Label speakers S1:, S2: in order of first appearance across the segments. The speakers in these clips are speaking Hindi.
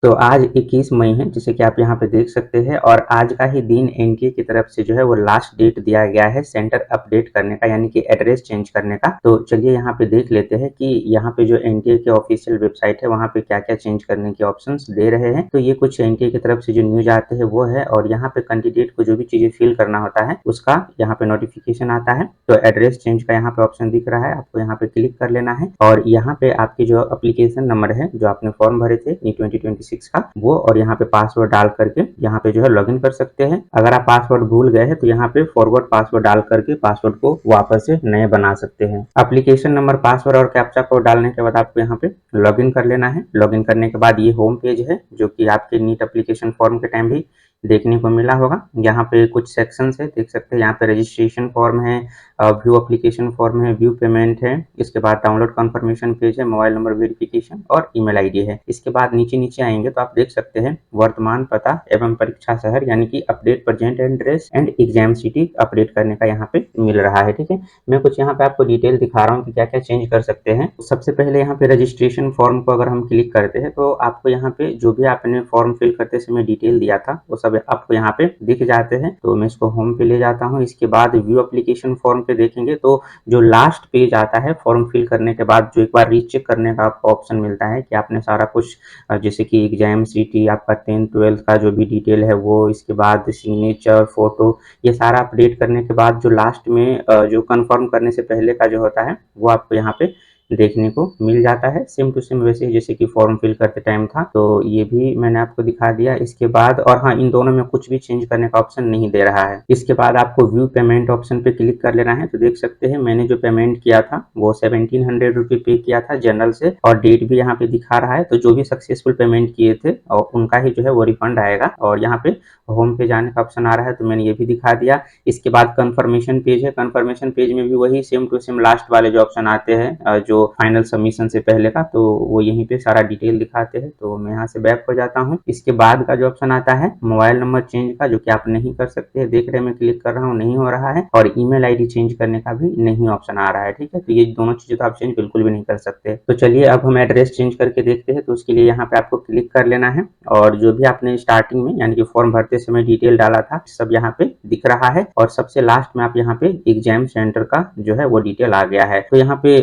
S1: तो आज 21 मई है, जैसे कि आप यहाँ पे देख सकते हैं और आज का ही दिन एनटीए की तरफ से जो है वो लास्ट डेट दिया गया है सेंटर अपडेट करने का, यानी कि एड्रेस चेंज करने का। तो चलिए यहाँ पे देख लेते हैं कि यहाँ पे जो एनटीए के ऑफिशियल वेबसाइट है वहाँ पे क्या-क्या चेंज करने के ऑप्शंस दे रहे हैं। तो ये कुछ एनटीए की तरफ से जो न्यूज आते हैं वो है, और यहाँ पे कैंडिडेट को जो भी चीजें फिल करना होता है उसका यहाँ पे नोटिफिकेशन आता है। तो एड्रेस चेंज का यहाँ पे ऑप्शन दिख रहा है, आपको यहाँ पे क्लिक कर लेना है और यहाँ पे आपकी जो एप्लीकेशन नंबर है जो आपने फॉर्म भरे थे नी 2026 का वो, और यहाँ पे पासवर्ड डाल करके यहाँ पे जो है लॉगिन कर सकते हैं। अगर आप पासवर्ड भूल गए हैं तो यहाँ पे फॉरवर्ड पासवर्ड डाल करके पासवर्ड को वापस से नए बना सकते हैं। एप्लीकेशन नंबर, पासवर्ड और कैप्चा कोड डालने के बाद आपको यहाँ पे लॉगिन कर लेना है। लॉगिन करने के बाद ये होम पेज है जो कि आपके नीट एप्लीकेशन फॉर्म के टाइम भी देखने को मिला होगा। यहाँ पे कुछ सेक्शंस है, देख सकते हैं यहाँ पे रजिस्ट्रेशन फॉर्म है, व्यू एप्लीकेशन फॉर्म है, व्यू पेमेंट है, इसके बाद डाउनलोड कंफर्मेशन पेज है, मोबाइल नंबर वेरिफिकेशन और ईमेल आईडी है। इसके बाद नीचे नीचे आएंगे तो आप देख सकते हैं वर्तमान पता एवं परीक्षा शहर, यानी कि update present address and exam city update करने का यहाँ पे मिल रहा है। ठीक है, मैं कुछ यहाँ पे आपको डिटेल दिखा रहा हूँ कि क्या क्या चेंज कर सकते हैं। सबसे पहले यहाँ पे रजिस्ट्रेशन फॉर्म को अगर हम क्लिक करते हैं तो आपको यहाँ पे जो भी आपने फॉर्म फिल करते समय डिटेल दिया था वो सब आपको यहाँ पे दिख जाते हैं। तो मैं इसको होम पे ले जाता हूँ। इसके बाद व्यू एप्लीकेशन फॉर्म पे देखेंगे तो जो लास्ट पेज आता है फॉर्म फिल करने के बाद, जो एक बार रीचेक करने का आपको ऑप्शन मिलता है कि आपने सारा कुछ जैसे कि एग्जाम सिटी, आपका 10th-12th का जो भी डिटेल है वो, इसके बाद सिग्नेचर, फोटो, ये सारा अपडेट करने के बाद जो लास्ट में जो कंफर्म करने से पहले का जो होता है वो आपको यहाँ पे देखने को मिल जाता है। सेम टू सेम वैसे ही जैसे कि फॉर्म फिल करते टाइम था। तो ये भी मैंने आपको दिखा दिया। इसके बाद, और हाँ, इन दोनों में कुछ भी चेंज करने का ऑप्शन नहीं दे रहा है। इसके बाद आपको व्यू पेमेंट ऑप्शन पे क्लिक कर लेना है। तो देख सकते हैं मैंने जो पेमेंट किया था वो 1700 रुपये पे किया था जनरल से, और डेट भी यहाँ पे दिखा रहा है। तो जो भी सक्सेसफुल पेमेंट किए थे और उनका ही जो है वो रिफंड आएगा। और यहाँ पे होम पे जाने का ऑप्शन आ रहा है तो मैंने ये भी दिखा दिया। इसके बाद कंफर्मेशन पेज है। कंफर्मेशन पेज में भी वही सेम टू सेम लास्ट वाले जो ऑप्शन आते हैं जो फाइनल सबमिशन से पहले का, तो वो यहीं पे सारा डिटेल दिखाते हैं। तो मैं यहाँ से बैक हो जाता हूँ। इसके बाद का जो ऑप्शन आता है मोबाइल नंबर चेंज का, जो कि आप नहीं कर सकते, देख रहे हैं मैं क्लिक कर रहा हूँ, नहीं हो रहा है। और ईमेल आईडी चेंज करने का भी नहीं ऑप्शन आ रहा है। ठीक है, तो ये दोनों चीजें तो आप चेंज बिल्कुल भी नहीं कर सकते। तो चलिए अब हम एड्रेस चेंज करके देखते हैं। तो उसके लिए यहाँ पे आपको क्लिक कर लेना है और जो भी आपने स्टार्टिंग में यानी कि फॉर्म भरते समय डिटेल डाला था सब यहाँ पे दिख रहा है। और सबसे लास्ट में आप यहाँ पे एग्जाम सेंटर का जो है वो डिटेल आ गया है। तो यहाँ पे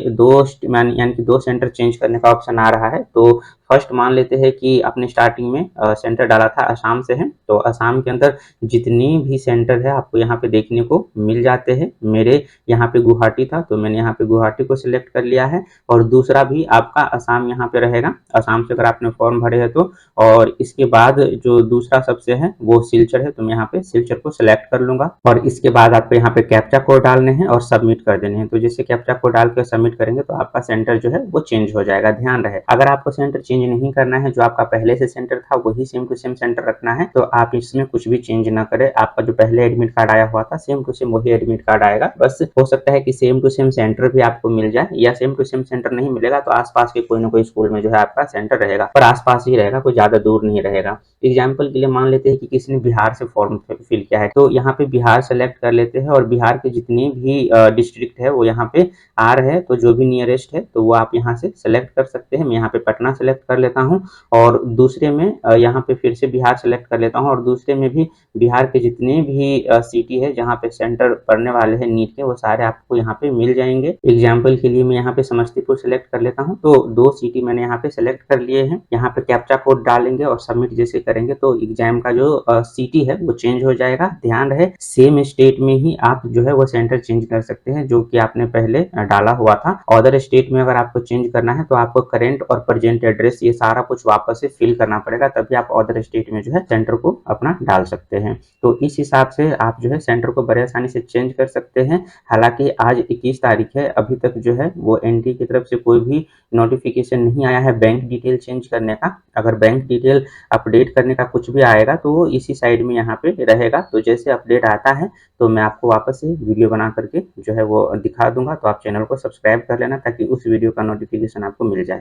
S1: यानी कि दो सेंटर चेंज करने का ऑप्शन आ रहा है। तो फर्स्ट मान लेते हैं कि आपने स्टार्टिंग में सेंटर डाला था असम से है, तो असम के अंदर जितनी भी सेंटर है आपको यहाँ पे देखने को मिल जाते हैं। मेरे यहाँ पे गुवाहाटी था तो मैंने यहाँ पे गुवाहाटी को सिलेक्ट कर लिया है। और दूसरा भी आपका असम यहाँ पे रहेगा, असम से अगर आपने फॉर्म भरे है तो। और इसके बाद जो दूसरा सबसे है वो सिलचर है, तो मैं यहाँ पे सिलचर को सिलेक्ट कर लूंगा। और इसके बाद आपको यहाँ पे कैप्चा कोड डालने हैं और सबमिट कर देने हैं। तो जैसे कैप्चा कोड डाल के सबमिट करेंगे तो आपका सेंटर जो है वो चेंज हो जाएगा। ध्यान रहे, अगर आपको सेंटर चेंज नहीं करना है, जो आपका पहले से सेंटर था वही सेम टू सेम सेंटर रखना है, तो आप इसमें कुछ भी चेंज ना करें। आपका जो पहले एडमिट कार्ड आया हुआ था सेम टू सेम वही एडमिट कार्ड आएगा। बस हो सकता है कि सेम टू सेम सेंटर भी आपको मिल जाए, या सेम टू सेम सेंटर नहीं मिलेगा तो आसपास के कोई ना कोई स्कूल में जो है आपका सेंटर रहेगा, पर आसपास ही रहेगा, कोई ज्यादा दूर नहीं रहेगा। एग्जाम्पल के लिए मान लेते हैं कि किसी ने बिहार से फॉर्म फिल किया है, तो यहाँ पे बिहार सेलेक्ट कर लेते हैं और बिहार के जितने भी डिस्ट्रिक्ट है वो यहाँ पे आ रहे हैं, तो जो भी नियरेस्ट है तो वो आप यहाँ से सेलेक्ट कर सकते हैं। मैं यहाँ पे पटना सेलेक्ट कर लेता हूँ और दूसरे में यहाँ पे फिर से बिहार सेलेक्ट कर लेता हूँ, और दूसरे में भी बिहार के जितने भी सिटी है जहाँ पे सेंटर पड़ने वाले हैं नीट के, वो सारे आपको यहाँ पे मिल जाएंगे। एग्जाम्पल के लिए मैं यहाँ पे समस्तीपुर सेलेक्ट कर लेता हूँ। तो 2 सिटी मैंने यहाँ पे सेलेक्ट कर लिए हैं। यहाँ पे कैप्चा कोड डालेंगे और सबमिट जैसे करेंगे तो एग्जाम का जो सिटी है वो चेंज हो जाएगा। ध्यान रहे, सेम स्टेट में ही आप जो है वो सेंटर चेंज कर सकते हैं जो कि आपने पहले डाला हुआ था। अदर स्टेट में अगर आपको चेंज करना है तो आपको करेंट और प्रेजेंट एड्रेस ये सारा कुछ वापस से फिल करना पड़ेगा, तभी आप अदर स्टेट में जो है सेंटर को अपना डाल सकते हैं। तो इस हिसाब से आप जो है सेंटर को बड़े आसानी से चेंज कर सकते हैं। हालांकि आज 21 तारीख है, अभी तक जो है वो एनटीए की तरफ से कोई भी नोटिफिकेशन नहीं आया है बैंक डिटेल चेंज करने का। अगर बैंक डिटेल अपडेट करने का कुछ भी आएगा तो वो इसी साइड में यहाँ पे रहेगा। तो जैसे अपडेट आता है तो मैं आपको वापस से वीडियो बना करके जो है वो दिखा दूंगा। तो आप चैनल को सब्सक्राइब कर लेना ताकि उस वीडियो का नोटिफिकेशन आपको मिल जाए।